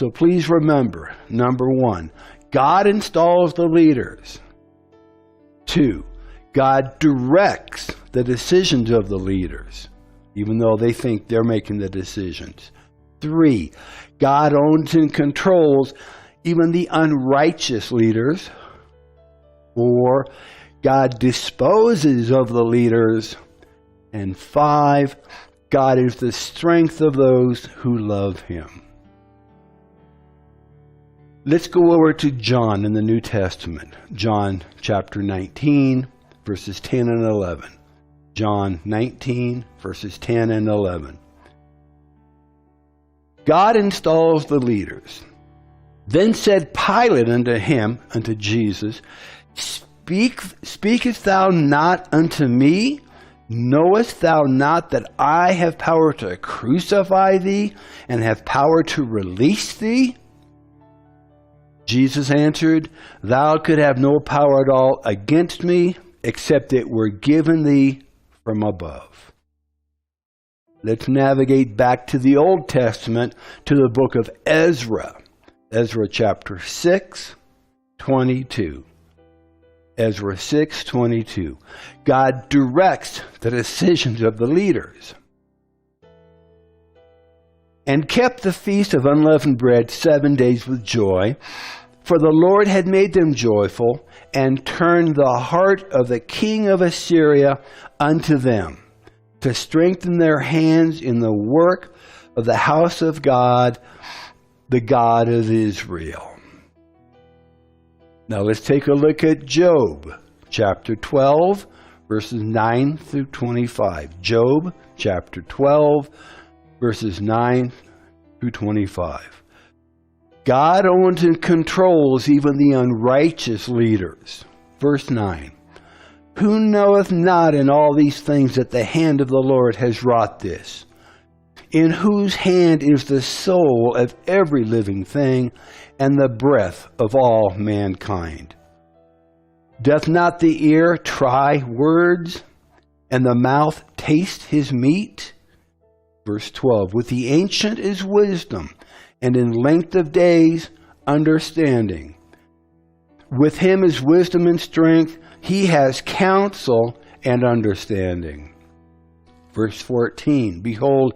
So please remember, number one, God installs the leaders. 2, God directs the decisions of the leaders, even though they think they're making the decisions. 3, God owns and controls even the unrighteous leaders. 4, God disposes of the leaders. And 5, God is the strength of those who love him. Let's go over to John in the New Testament. John chapter 19, verses 10 and 11. John 19, verses 10 and 11. God installs the leaders. Then said Pilate unto him, unto Jesus, Speakest thou not unto me? Knowest thou not that I have power to crucify thee, and have power to release thee? Jesus answered, Thou could have no power at all against me, except it were given thee from above. Let's navigate back to the Old Testament, to the book of Ezra. Ezra chapter 6, 22. Ezra 6:22. God directs the decisions of the leaders. And kept the feast of unleavened bread 7 days with joy, for the Lord had made them joyful, and turned the heart of the king of Assyria unto them, to strengthen their hands in the work of the house of God, the God of Israel. Now let's take a look at Job, chapter 12, verses 9 through 25. Job, chapter 12, verses 9 through 25. God owns and controls even the unrighteous leaders. Verse 9. Who knoweth not in all these things that the hand of the Lord has wrought this? In whose hand is the soul of every living thing, and the breath of all mankind? Doth not the ear try words, and the mouth taste his meat? Verse 12, with the ancient is wisdom, and in length of days understanding. With him is wisdom and strength, he has counsel and understanding. Verse 14, behold,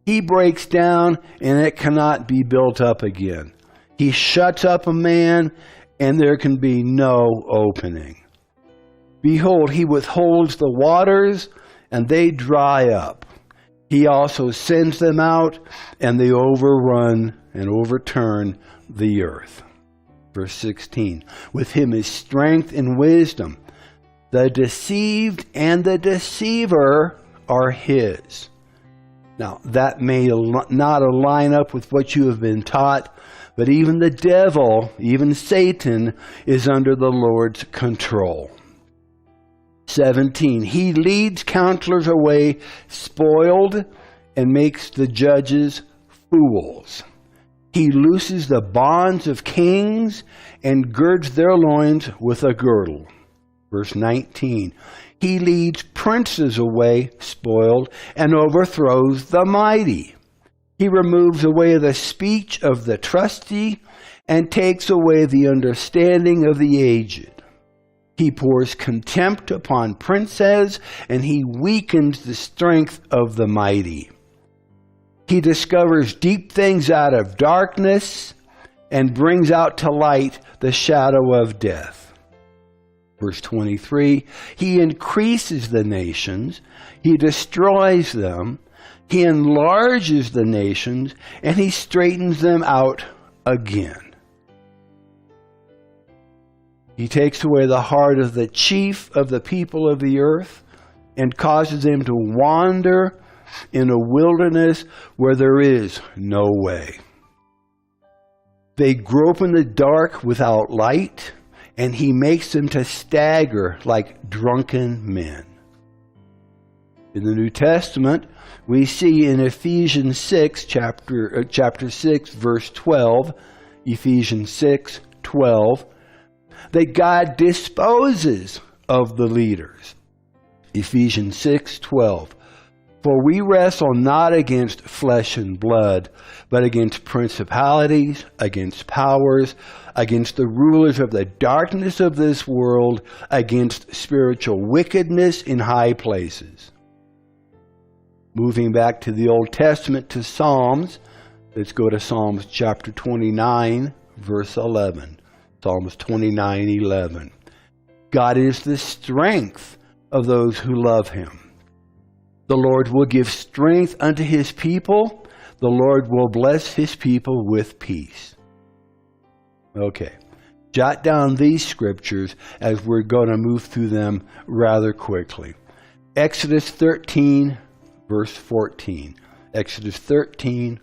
he breaks down, and it cannot be built up again. He shuts up a man, and there can be no opening. Behold, he withholds the waters, and they dry up. He also sends them out, and they overrun and overturn the earth. Verse 16, with him is strength and wisdom. The deceived and the deceiver are his. Now, that may not align up with what you have been taught, but even the devil, even Satan, is under the Lord's control. 17, he leads counselors away spoiled and makes the judges fools. He looses the bonds of kings and girds their loins with a girdle. Verse 19, he leads princes away spoiled and overthrows the mighty. He removes away the speech of the trusty and takes away the understanding of the aged. He pours contempt upon princes, and he weakens the strength of the mighty. He discovers deep things out of darkness and brings out to light the shadow of death. Verse 23, he increases the nations, he destroys them, he enlarges the nations, and he straightens them out again. He takes away the heart of the chief of the people of the earth and causes them to wander in a wilderness where there is no way. They grope in the dark without light, and he makes them to stagger like drunken men. In the New Testament, we see in Ephesians 6, chapter 6, verse 12, Ephesians 6, 12, that God disposes of the leaders. Ephesians 6, 12. For we wrestle not against flesh and blood, but against principalities, against powers, against the rulers of the darkness of this world, against spiritual wickedness in high places. Moving back to the Old Testament to Psalms, let's go to Psalms chapter 29, verse 11. Psalms 29:11. God is the strength of those who love him. The Lord will give strength unto his people. The Lord will bless his people with peace. Okay. Jot down these scriptures as we're going to move through them rather quickly. Exodus 13, verse 14. Exodus 13:14.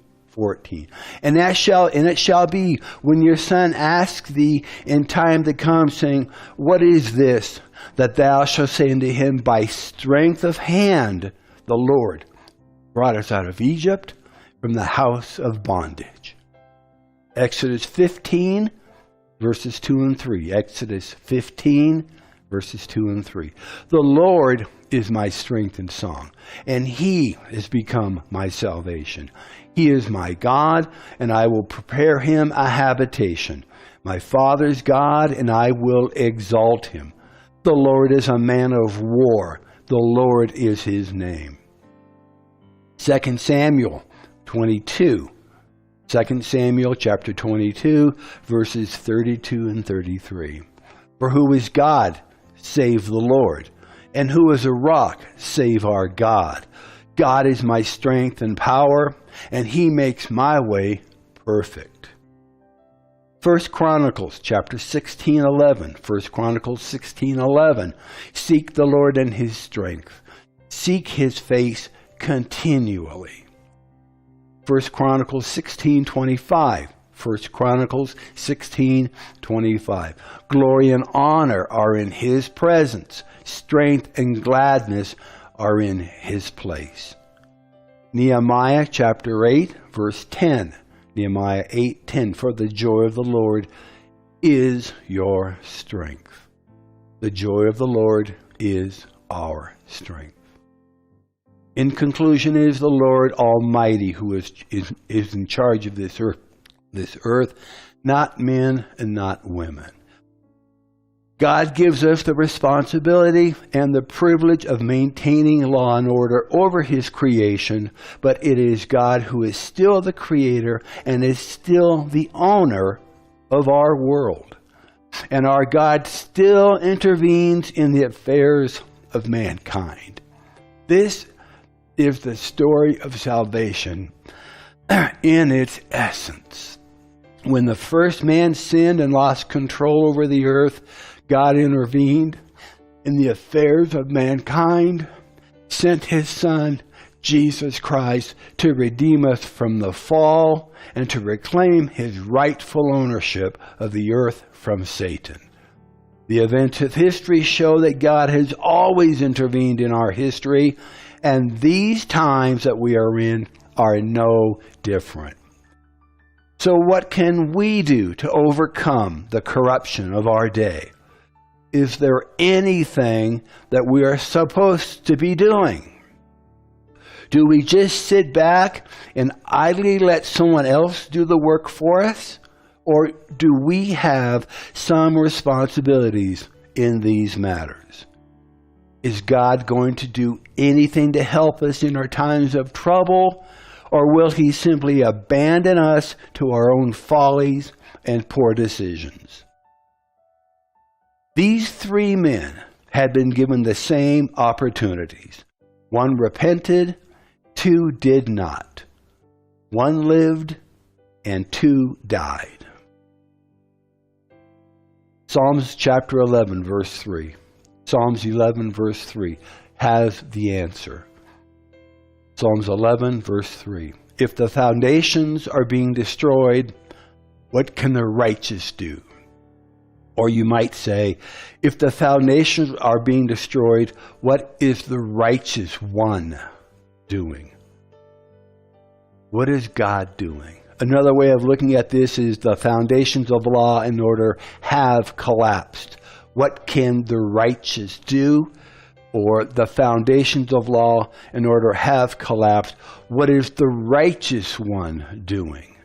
And it shall be when your son asks thee in time to come, saying, What is this? That thou shalt say unto him, By strength of hand the Lord brought us out of Egypt from the house of bondage. Exodus 15, verses 2 and 3. Exodus 15, verses 2 and 3. The Lord is my strength and song, and he is become my salvation. He is my God, and I will prepare him a habitation. My father's God, and I will exalt him. The Lord is a man of war. The Lord is his name. 2 Samuel 22. 2 Samuel chapter 22, verses 32 and 33. For who is God, save the Lord? And who is a rock, save our God? God is my strength and power, and he makes my way perfect. 1 Chronicles chapter 16:11. 1 Chronicles 16:11. Seek the Lord and his strength. Seek his face continually. 1 Chronicles 16:25. 1 Chronicles 16:25. Glory and honor are in his presence. Strength and gladness are in his place. Nehemiah chapter 8, verse 10. Nehemiah 8:10. For the joy of the Lord is your strength. The joy of the Lord is our strength. In conclusion, it is the Lord Almighty who is in charge of this earth, not men and not women. God gives us the responsibility and the privilege of maintaining law and order over his creation, but it is God who is still the creator and is still the owner of our world. And our God still intervenes in the affairs of mankind. This is the story of salvation in its essence. When the first man sinned and lost control over the earth, God intervened in the affairs of mankind, sent his Son, Jesus Christ, to redeem us from the fall and to reclaim his rightful ownership of the earth from Satan. The events of history show that God has always intervened in our history, and these times that we are in are no different. So what can we do to overcome the corruption of our day? Is there anything that we are supposed to be doing? Do we just sit back and idly let someone else do the work for us? Or do we have some responsibilities in these matters? Is God going to do anything to help us in our times of trouble? Or will he simply abandon us to our own follies and poor decisions? These three men had been given the same opportunities. One repented, two did not. One lived, and two died. Psalms chapter 11, verse 3. Psalms 11, verse 3 has the answer. Psalms 11, verse 3. If the foundations are being destroyed, what can the righteous do? Or you might say, if the foundations are being destroyed, what is the righteous one doing? What is God doing? Another way of looking at this is the foundations of law and order have collapsed. What can the righteous do? or the foundations of law in order have collapsed. What is the righteous one doing?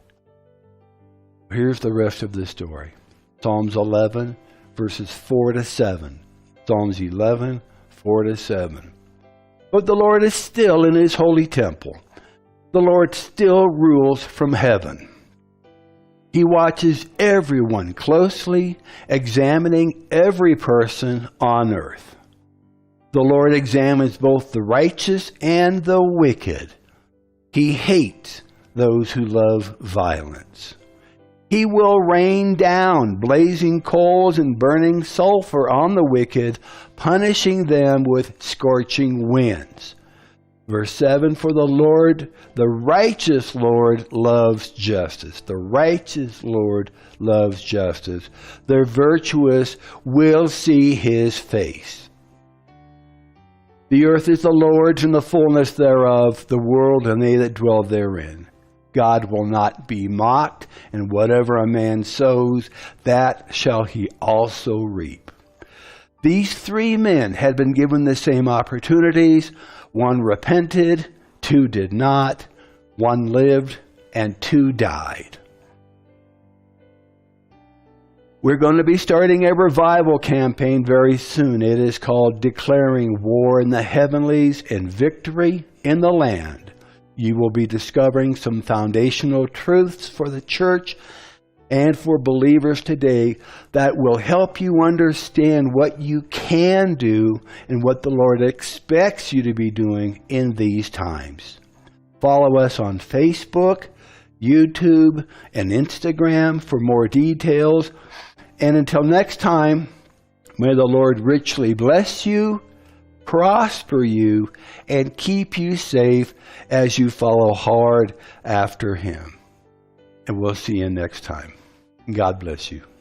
Here's the rest of the story. Psalms 11, verses 4 to 7. Psalms 11, 4 to 7. But the Lord is still in his holy temple. The Lord still rules from heaven. He watches everyone closely, examining every person on earth. The Lord examines both the righteous and the wicked. He hates those who love violence. He will rain down blazing coals and burning sulfur on the wicked, punishing them with scorching winds. Verse 7, for the Lord, the righteous Lord, loves justice. The righteous Lord loves justice. The virtuous will see his face. The earth is the Lord's and the fullness thereof, the world and they that dwell therein. God will not be mocked, and whatever a man sows, that shall he also reap. These three men had been given the same opportunities. One repented, two did not, one lived, and two died. We're going to be starting a revival campaign very soon. It is called Declaring War in the Heavenlies and Victory in the Land. You will be discovering some foundational truths for the church and for believers today that will help you understand what you can do and what the Lord expects you to be doing in these times. Follow us on Facebook, YouTube, and Instagram for more details. And until next time, may the Lord richly bless you, prosper you, and keep you safe as you follow hard after him. And we'll see you next time. God bless you.